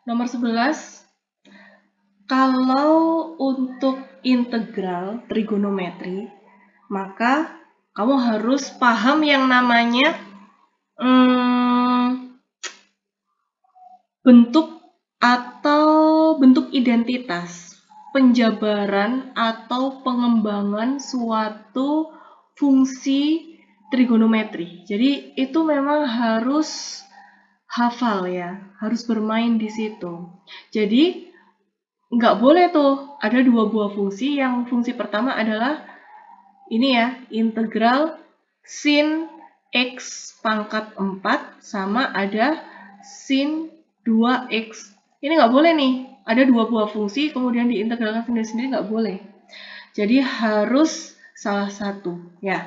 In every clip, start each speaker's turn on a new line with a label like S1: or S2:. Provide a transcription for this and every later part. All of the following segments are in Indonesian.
S1: Nomor 11, kalau untuk integral trigonometri, maka kamu harus paham yang namanya bentuk atau bentuk identitas, penjabaran atau pengembangan suatu fungsi trigonometri. Jadi itu memang harus hafal ya, harus bermain di situ. Jadi nggak boleh tuh ada dua buah fungsi, yang fungsi pertama adalah ini ya, integral sin x pangkat 4 sama ada sin 2x. Ini nggak boleh nih, ada dua buah fungsi kemudian diintegralkan sendiri-sendiri, nggak boleh. Jadi harus salah satu ya.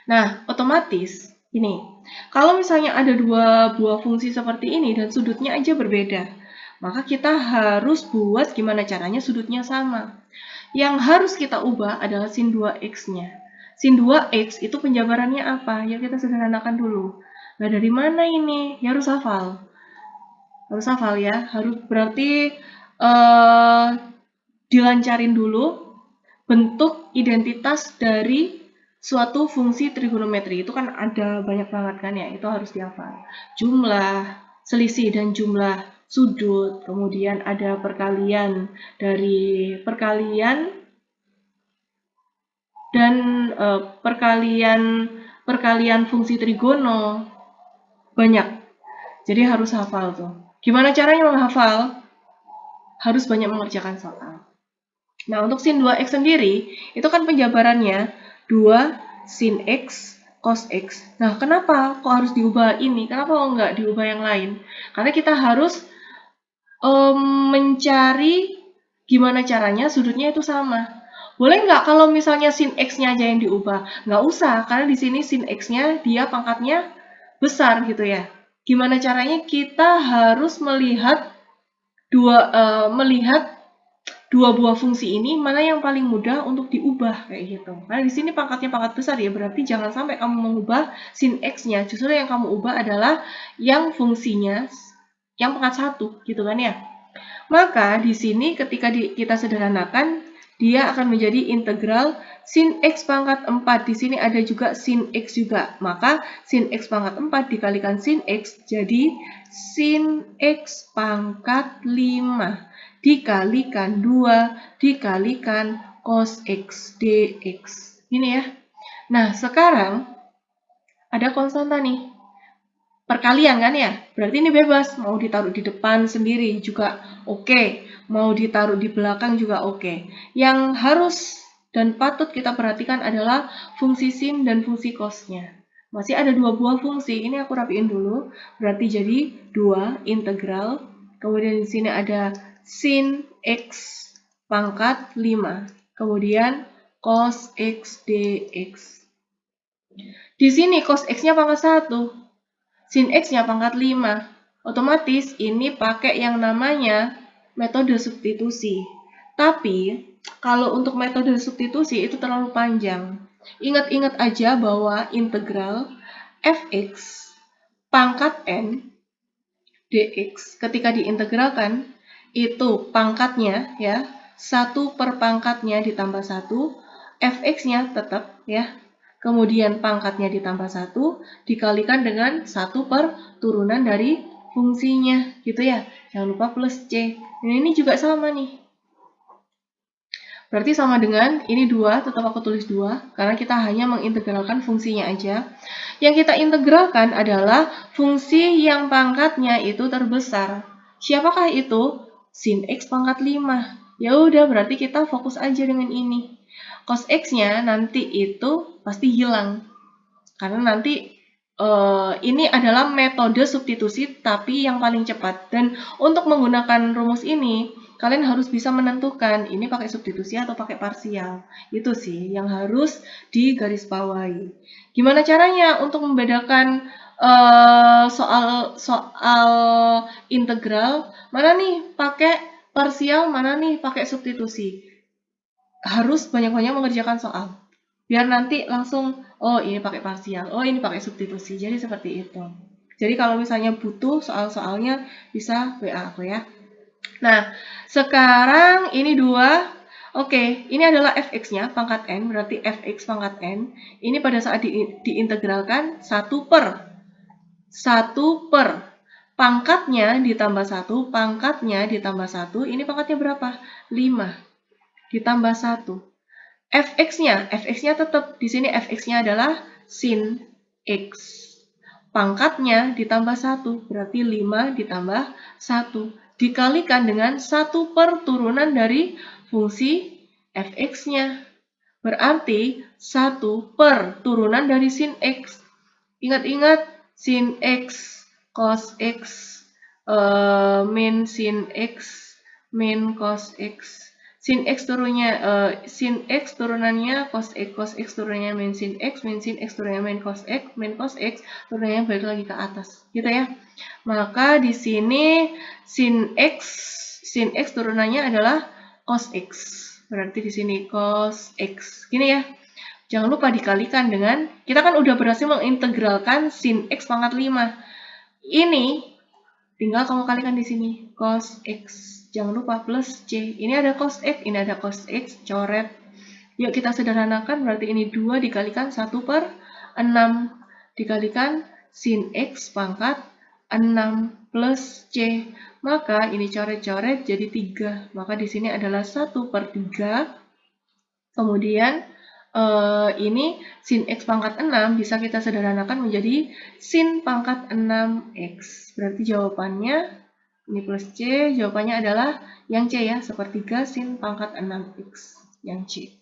S1: Nah, otomatis ini, kalau misalnya ada dua buah fungsi seperti ini dan sudutnya aja berbeda, maka kita harus buat gimana caranya sudutnya sama. Yang harus kita ubah adalah sin 2x-nya. Sin 2x itu penjabarannya apa? Ya kita sederhanakan dulu. Nah, dari mana ini? Ya harus hafal. Harus hafal ya. Harus berarti dilancarin dulu bentuk identitas dari suatu fungsi trigonometri. Itu kan ada banyak banget kan ya, itu harus dihafal. Jumlah, selisih dan jumlah sudut, kemudian ada perkalian dari perkalian dan perkalian fungsi trigono, banyak. Jadi harus hafal tuh. Gimana caranya menghafal? Harus banyak mengerjakan soal. Nah, untuk sin 2x sendiri, itu kan penjabarannya 2 sin x cos x. Nah, kenapa kok harus diubah ini? Kenapa kok nggak diubah yang lain? Karena kita harus mencari gimana caranya sudutnya itu sama. Boleh nggak kalau misalnya sin x-nya aja yang diubah? Nggak usah, karena di sini sin x-nya dia pangkatnya besar gitu ya. Gimana caranya? Kita harus melihat dua buah fungsi ini mana yang paling mudah untuk diubah kayak gitu. Karena di sini pangkatnya pangkat besar ya, berarti jangan sampai kamu mengubah sin x-nya. Justru yang kamu ubah adalah yang fungsinya yang pangkat 1 gitu kan ya. Maka di sini ketika kita sederhanakan, dia akan menjadi integral sin x pangkat 4. Di sini ada juga sin x juga. Maka sin x pangkat 4 dikalikan sin x jadi sin x pangkat 5 dikalikan 2 dikalikan cos x dx. Ini ya. Nah, sekarang ada konstanta nih. Perkalian kan ya? Berarti ini bebas. Mau ditaruh di depan sendiri juga oke. Mau ditaruh di belakang juga oke. Yang harus dan patut kita perhatikan adalah fungsi sin dan fungsi cosnya. Masih ada dua buah fungsi. Ini aku rapiin dulu. Berarti jadi 2 integral. Kemudian di sini ada sin x pangkat 5. Kemudian cos x dx. Di sini cos x-nya pangkat 1. Sin x-nya pangkat 5. Otomatis ini pakai yang namanya metode substitusi. Tapi, kalau untuk metode substitusi itu terlalu panjang. Ingat-ingat aja bahwa integral fx pangkat n dx ketika diintegralkan itu pangkatnya ya 1 per pangkatnya ditambah 1, fx-nya tetap ya. Kemudian pangkatnya ditambah 1 dikalikan dengan 1 per turunan dari fungsinya gitu ya. Jangan lupa plus c. Dan ini juga sama nih. Berarti sama dengan ini 2, tetap aku tulis 2 karena kita hanya mengintegralkan fungsinya aja. Yang kita integralkan adalah fungsi yang pangkatnya itu terbesar. Siapakah itu? Sin x pangkat 5. Ya udah, berarti kita fokus aja dengan ini. Cos x-nya nanti itu pasti hilang. Karena nanti ini adalah metode substitusi tapi yang paling cepat. Dan untuk menggunakan rumus ini, kalian harus bisa menentukan ini pakai substitusi atau pakai parsial. Itu sih yang harus digarisbawahi. Gimana caranya untuk membedakan soal integral, mana nih pakai parsial, mana nih pakai substitusi. Harus banyak-banyak mengerjakan soal. Biar nanti langsung, oh ini pakai parsial, oh ini pakai substitusi. Jadi seperti itu. Jadi kalau misalnya butuh soal-soalnya bisa WA aku ya. Nah, sekarang ini 2. Oke, ini adalah fx-nya, pangkat n, berarti fx pangkat n. Ini pada saat diintegralkan 1 per. Pangkatnya ditambah 1, pangkatnya ditambah 1, ini pangkatnya berapa? 5. Ditambah 1. fx-nya tetap, di sini fx-nya adalah sin x. Pangkatnya ditambah 1, berarti 5 ditambah 1. Dikalikan dengan 1 per turunan dari fungsi fx-nya. Berarti 1 per turunan dari sin x. Ingat-ingat, sin x, cos x, min sin x, min cos x. Sin x turunannya cos x turunannya min sin x turunannya min cos x turunannya balik lagi ke atas, gitu ya. Maka di sini sin x turunannya adalah cos x. Berarti di sini cos x. Gini ya. Jangan lupa dikalikan dengan, kita kan udah berhasil mengintegralkan sin x pangkat 5. Ini tinggal kamu kalikan di sini, cos x. Jangan lupa plus c. Ini ada cos x, ini ada cos x, coret. Yuk kita sederhanakan, berarti ini 2 dikalikan 1 per 6. Dikalikan sin x pangkat 6 plus c. Maka ini coret-coret jadi 3. Maka di sini adalah 1 per 3. Kemudian ini sin x pangkat 6 bisa kita sederhanakan menjadi sin pangkat 6x. Berarti jawabannya ini plus C, jawabannya adalah yang C ya, sepertiga sin pangkat 6x, yang C.